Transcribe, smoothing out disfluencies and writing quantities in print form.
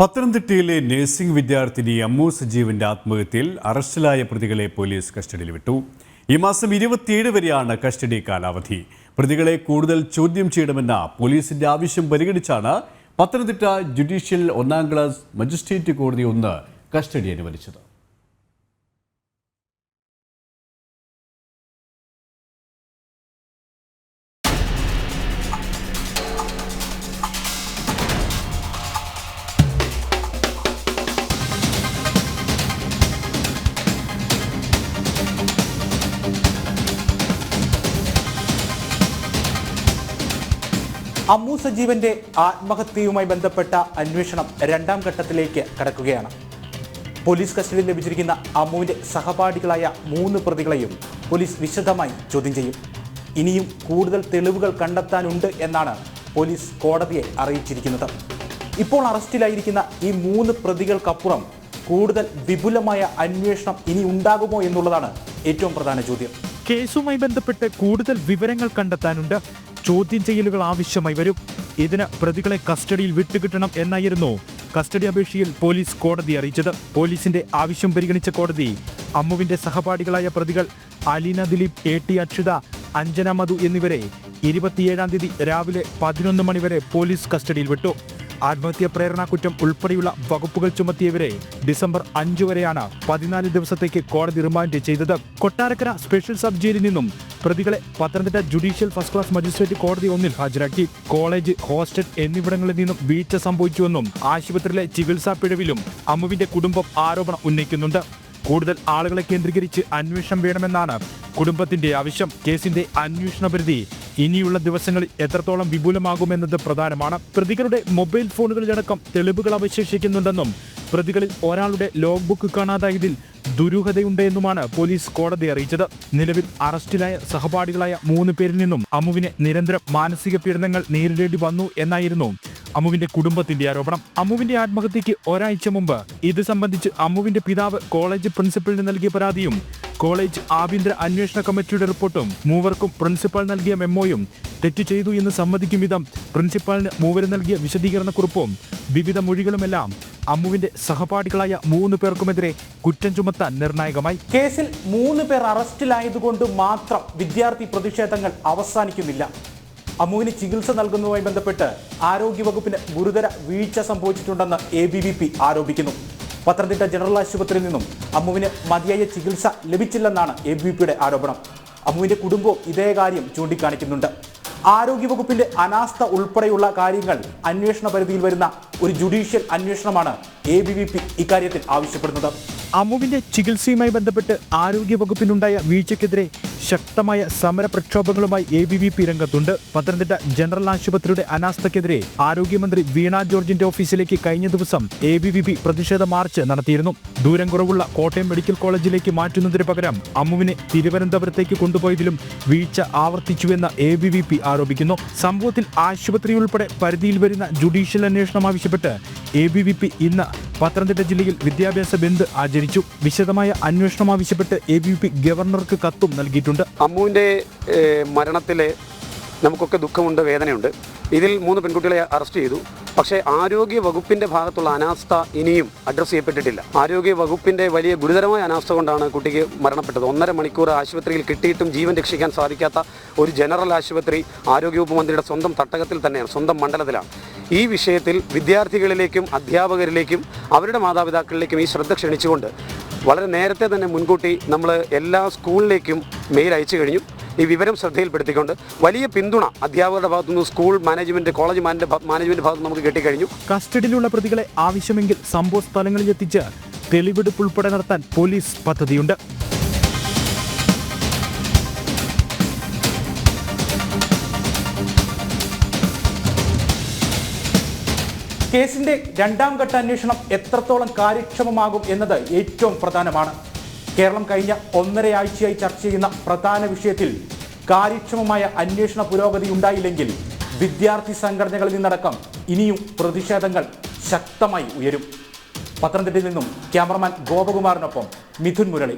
പത്തനംതിട്ടയിലെ നഴ്സിംഗ് വിദ്യാർത്ഥിനി അമ്മു സജീവിന്റെ ആത്മഹത്യയിൽ അറസ്റ്റിലായ പ്രതികളെ പോലീസ് കസ്റ്റഡിയിൽ വിട്ടു. ഈ മാസം 27 വരെയാണ് കസ്റ്റഡി കാലാവധി. പ്രതികളെ കൂടുതൽ ചോദ്യം ചെയ്യണമെന്ന പോലീസിന്റെ ആവശ്യം പരിഗണിച്ചാണ് പത്തനംതിട്ട ജുഡീഷ്യൽ 1ാം ക്ലാസ് മജിസ്ട്രേറ്റ് കോടതി 1 കസ്റ്റഡി അനുവദിച്ചത്. അമ്മു സജീവന്റെ ആത്മഹത്യയുമായി ബന്ധപ്പെട്ട അന്വേഷണം 2ാം ഘട്ടത്തിലേക്ക് കടക്കുകയാണ്. പോലീസ് കസ്റ്റഡിയിൽ ലഭിച്ചിരിക്കുന്ന അമ്മുവിന്റെ സഹപാഠികളായ 3 പ്രതികളെയും പോലീസ് വിശദമായി ചോദ്യം ചെയ്യും. ഇനിയും കൂടുതൽ തെളിവുകൾ കണ്ടെത്താനുണ്ട് എന്നാണ് പോലീസ് കോടതിയെ അറിയിച്ചിരിക്കുന്നത്. ഇപ്പോൾ അറസ്റ്റിലായിരിക്കുന്ന ഈ 3 പ്രതികൾക്കപ്പുറം കൂടുതൽ വിപുലമായ അന്വേഷണം ഇനി ഉണ്ടാകുമോ എന്നുള്ളതാണ് ഏറ്റവും പ്രധാന ചോദ്യം. കേസുമായി ബന്ധപ്പെട്ട് കൂടുതൽ വിവരങ്ങൾ കണ്ടെത്താനുണ്ട്. ചോദ്യം ചെയ്യലുകൾ ആവശ്യമായി വരും. ഇതിന് പ്രതികളെ കസ്റ്റഡിയിൽ വിട്ടുകിട്ടണം എന്നായിരുന്നു കസ്റ്റഡി അപേക്ഷയിൽ പോലീസ് കോടതി അറിയിച്ചത്. പോലീസിന്റെ ആവശ്യം പരിഗണിച്ച കോടതി അമ്മുവിന്റെ സഹപാഠികളായ പ്രതികൾ അലീന ദിലീപ്, AT അക്ഷിത, അഞ്ജന മധു എന്നിവരെ 27-ാം തീയതി രാവിലെ 11 മണി വരെ പോലീസ് കസ്റ്റഡിയിൽ വിട്ടു. ആത്മഹത്യാ പ്രേരണ കുറ്റം ഉൾപ്പെടെയുള്ള വകുപ്പുകൾ ചുമത്തിയവരെ ഡിസംബർ 5 വരെയാണ് 14 ദിവസത്തേക്ക് കോടതി റിമാൻഡ് ചെയ്തത്. കൊട്ടാരക്കര സ്പെഷ്യൽ സബ് ജയിലിൽ നിന്നും പ്രതികളെ Pathanamthitta judicial 1st class magistrate കോടതി 1 ഹാജരാക്കി. കോളേജ്, ഹോസ്റ്റൽ എന്നിവിടങ്ങളിൽ നിന്നും വീഴ്ച സംഭവിച്ചുവെന്നും ആശുപത്രിയിലെ ചികിത്സാ പിഴവിലും അമ്മുവിന്റെ കുടുംബം ആരോപണം ഉന്നയിക്കുന്നുണ്ട്. കൂടുതൽ ആളുകളെ കേന്ദ്രീകരിച്ച് അന്വേഷണം വേണമെന്നാണ് കുടുംബത്തിന്റെ ആവശ്യം. കേസിന്റെ അന്വേഷണ പരിധി ഇനിയുള്ള ദിവസങ്ങളിൽ എത്രത്തോളം വിപുലമാകുമെന്നത് പ്രധാനമാണ്. പ്രതികളുടെ മൊബൈൽ ഫോണുകളിലടക്കം തെളിവുകൾ അവശേഷിക്കുന്നുണ്ടെന്നും പ്രതികളിൽ ഒരാളുടെ ലോഗ് ബുക്ക് കാണാതായതിൽ ദുരൂഹതയുണ്ടെന്നുമാണ് പോലീസ് കോടതിയെ അറിയിച്ചത്. നിലവിൽ അറസ്റ്റിലായ സഹപാഠികളായ 3 പേരിൽ നിന്നും അമ്മുവിനെ നിരന്തരം മാനസിക പീഡനങ്ങൾ നേരിടേണ്ടി വന്നു എന്നായിരുന്നു അമ്മുവിന്റെ കുടുംബത്തിന്റെ ആരോപണം. അമ്മുവിന്റെ ആത്മഹത്യയ്ക്ക് ഒരാഴ്ച മുമ്പ് ഇത് സംബന്ധിച്ച് അമ്മുവിന്റെ പിതാവ് കോളേജ് പ്രിൻസിപ്പലിന് നൽകിയ പരാതിയും കോളേജ് ആഭ്യന്തര അന്വേഷണ കമ്മിറ്റിയുടെ റിപ്പോർട്ടും മൂവർക്കും പ്രിൻസിപ്പൽ നൽകിയ മെമ്മോയും തെറ്റ് ചെയ്തു എന്ന് സമ്മതിക്കും വിധം പ്രിൻസിപ്പാളിന് മൂവരും നൽകിയ വിശദീകരണക്കുറിപ്പും വിവിധ മൊഴികളുമെല്ലാം അമ്മുവിന്റെ സഹപാഠികളായ 3 പേർക്കുമെതിരെ കുറ്റം ചുമത്താൻ നിർണായകമായി. കേസിൽ 3 പേർ അറസ്റ്റിലായതുകൊണ്ട് മാത്രം വിദ്യാർത്ഥി പ്രതിഷേധങ്ങൾ അവസാനിക്കുന്നില്ല. അമ്മുവിന് ചികിത്സ നൽകുന്നതുമായി ബന്ധപ്പെട്ട് ആരോഗ്യവകുപ്പിന് ഗുരുതര വീഴ്ച സംഭവിച്ചിട്ടുണ്ടെന്ന് ABVP ആരോപിക്കുന്നു. പത്തനംതിട്ട ജനറൽ ആശുപത്രിയിൽ നിന്നും അമ്മുവിന് മതിയായ ചികിത്സ ലഭിച്ചില്ലെന്നാണ് ABVPയുടെ ആരോപണം. അമ്മുവിന്റെ കുടുംബവും ഇതേ കാര്യം ചൂണ്ടിക്കാണിക്കുന്നുണ്ട്. ആരോഗ്യവകുപ്പിന്റെ അനാസ്ഥ ഉൾപ്പെടെയുള്ള കാര്യങ്ങൾ അന്വേഷണ പരിധിയിൽ വരുന്ന ഒരു ജുഡീഷ്യൽ അന്വേഷണമാണ് ABVP ഇക്കാര്യത്തിൽ ആവശ്യപ്പെടുന്നത്. അമ്മുവിന്റെ ചികിത്സയുമായി ബന്ധപ്പെട്ട് ആരോഗ്യവകുപ്പിനുണ്ടായ വീഴ്ചയ്ക്കെതിരെ ശക്തമായ സമര പ്രക്ഷോഭങ്ങളുമായി ABVP രംഗത്തുണ്ട്. പത്തനംതിട്ട ജനറൽ ആശുപത്രിയുടെ അനാസ്ഥക്കെതിരെ ആരോഗ്യമന്ത്രി വീണ ജോർജിന്റെ ഓഫീസിലേക്ക് കഴിഞ്ഞ ദിവസം ABVP പ്രതിഷേധ മാർച്ച് നടത്തിയിരുന്നു. ദൂരം കുറവുള്ള കോട്ടയം മെഡിക്കൽ കോളേജിലേക്ക് മാറ്റുന്നതിന് പകരം അമ്മുവിനെ തിരുവനന്തപുരത്തേക്ക് കൊണ്ടുപോയതിലും വീഴ്ച ആവർത്തിച്ചുവെന്ന് ABVP ആരോപിക്കുന്നു. സംഭവത്തിൽ ആശുപത്രി ഉൾപ്പെടെ പരിധിയിൽ വരുന്ന ജുഡീഷ്യൽ അന്വേഷണം ആവശ്യപ്പെട്ട് ABVP ഇന്ന് പത്തനംതിട്ട ജില്ലയിൽ വിദ്യാഭ്യാസ ബന്ദ് ആചരിച്ചു. വിശദമായ അന്വേഷണം ആവശ്യപ്പെട്ട് ABVP ഗവർണർക്ക് കത്തും നൽകിയിട്ടുണ്ട്. അമ്മുവിൻ്റെ മരണത്തിൽ നമുക്കൊക്കെ ദുഃഖമുണ്ട്, വേദനയുണ്ട്. ഇതിൽ 3 പെൺകുട്ടികളെ അറസ്റ്റ് ചെയ്തു. പക്ഷേ ആരോഗ്യ വകുപ്പിൻ്റെ ഭാഗത്തുള്ള അനാസ്ഥ ഇനിയും അഡ്രസ്സ് ചെയ്യപ്പെട്ടിട്ടില്ല. ആരോഗ്യ വകുപ്പിൻ്റെ വലിയ ഗുരുതരമായ അനാസ്ഥ കൊണ്ടാണ് കുട്ടിക്ക് മരണപ്പെട്ടത്. 1.5 മണിക്കൂർ ആശുപത്രിയിൽ കിട്ടിയിട്ടും ജീവൻ രക്ഷിക്കാൻ സാധിക്കാത്ത ഒരു ജനറൽ ആശുപത്രി ആരോഗ്യവകുപ്പ് മന്ത്രിയുടെ സ്വന്തം തട്ടകത്തിൽ തന്നെയാണ്, സ്വന്തം മണ്ഡലത്തിലാണ്. ഈ വിഷയത്തിൽ വിദ്യാർത്ഥികളിലേക്കും അധ്യാപകരിലേക്കും അവരുടെ മാതാപിതാക്കളിലേക്കും ഈ ശ്രദ്ധ ക്ഷണിച്ചുകൊണ്ട് വളരെ നേരത്തെ തന്നെ മുൻകൂട്ടി നമ്മൾ എല്ലാ സ്കൂളിലേക്കും മെയിൽ അയച്ചു കഴിഞ്ഞു. ഈ വിവരം ശ്രദ്ധയിൽപ്പെടുത്തിക്കൊണ്ട് വലിയ പിന്തുണ അധ്യാപകരുടെ ഭാഗത്തുനിന്ന്, സ്കൂൾ മാനേജ്മെന്റ്, കോളേജ് മാനേജ്മെന്റ് ഭാഗത്ത് നമുക്ക് കിട്ടിക്കഴിഞ്ഞു. കസ്റ്റഡിയിലുള്ള പ്രതികളെ ആവശ്യമെങ്കിൽ സംഭവ സ്ഥലങ്ങളിലെത്തിച്ച് തെളിവെടുപ്പ് ഉൾപ്പെടെ നടത്താൻ പോലീസ് പദ്ധതിയുണ്ട്. കേസിന്റെ 2ാം ഘട്ട അന്വേഷണം എത്രത്തോളം കാര്യക്ഷമമാകും എന്നത് ഏറ്റവും പ്രധാനമാണ്. കേരളം കഴിഞ്ഞ 1.5 ആഴ്ചയായി ചർച്ച ചെയ്യുന്ന പ്രധാന വിഷയത്തിൽ കാര്യക്ഷമമായ അന്വേഷണ പുരോഗതി ഉണ്ടായില്ലെങ്കിൽ വിദ്യാർത്ഥി സംഘടനകളിൽ നിന്നടക്കം ഇനിയും പ്രതിഷേധങ്ങൾ ശക്തമായി ഉയരും. പത്തനംതിട്ടയിൽ നിന്നും ക്യാമറമാൻ ഗോപകുമാറിനൊപ്പം മിഥുൻ മുരളി.